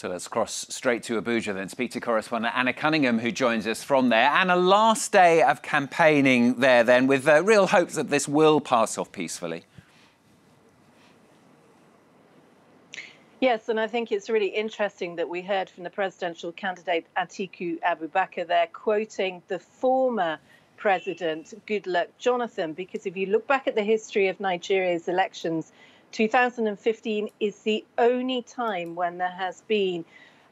So let's cross straight to Abuja then, speak to correspondent Anna Cunningham, who joins us from there. Anna, last day of campaigning there then, with real hopes that this will pass off peacefully. Yes, and I think it's really interesting that we heard from the presidential candidate Atiku Abubakar there quoting the former president, Goodluck Jonathan, because if you look back at the history of Nigeria's elections, 2015 is the only time when there has been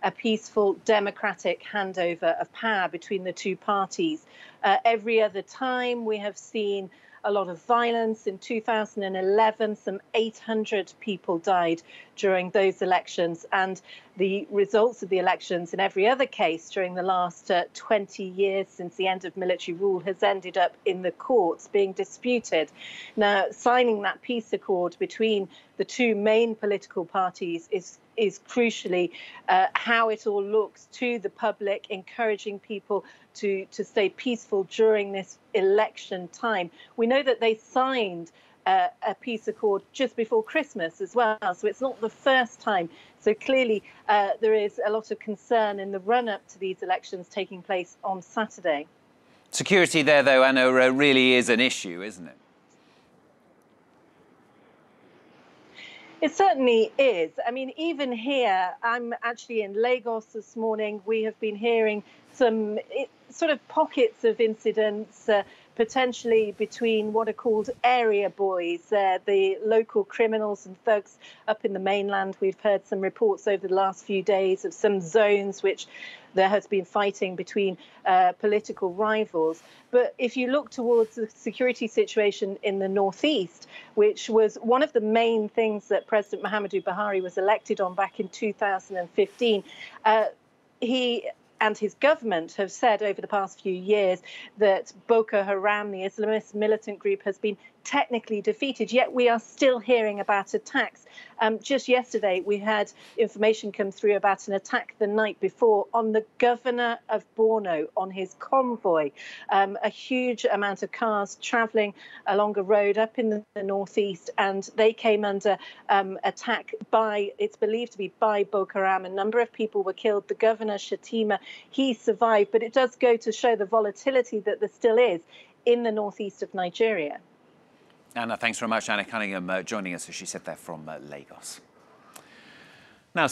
a peaceful democratic handover of power between the two parties. Every other time we have seen a lot of violence. In 2011, some 800 people died during those elections, and the results of the elections in every other case during the last 20 years since the end of military rule has ended up in the courts being disputed. Now, signing that peace accord between the two main political parties is crucially how it all looks to the public, encouraging people to stay peaceful during this election time. We know that they signed a peace accord just before Christmas as well, so it's not the first time. So clearly there is a lot of concern in the run-up to these elections taking place on Saturday. Security there, though, Anna, really is an issue, isn't it? It certainly is. I mean, even here, I'm actually in Lagos this morning. We have been hearing some sort of pockets of incidents, potentially between what are called area boys, the local criminals and thugs up in the mainland. We've heard some reports over the last few days of some zones which there has been fighting between political rivals. But if you look towards the security situation in the northeast, which was one of the main things that President Muhammadu Buhari was elected on back in 2015, he and his government have said over the past few years that Boko Haram, the Islamist militant group, has been technically defeated, yet we are still hearing about attacks. Just yesterday, we had information come through about an attack the night before on the governor of Borno, on his convoy. A huge amount of cars travelling along a road up in the northeast, and they came under attack by, it's believed to be by Boko Haram. A number of people were killed. The governor, Shatima, he survived, but it does go to show the volatility that there still is in the northeast of Nigeria. Anna, thanks very much. Anna Cunningham joining us, as she said there, from Lagos. Now,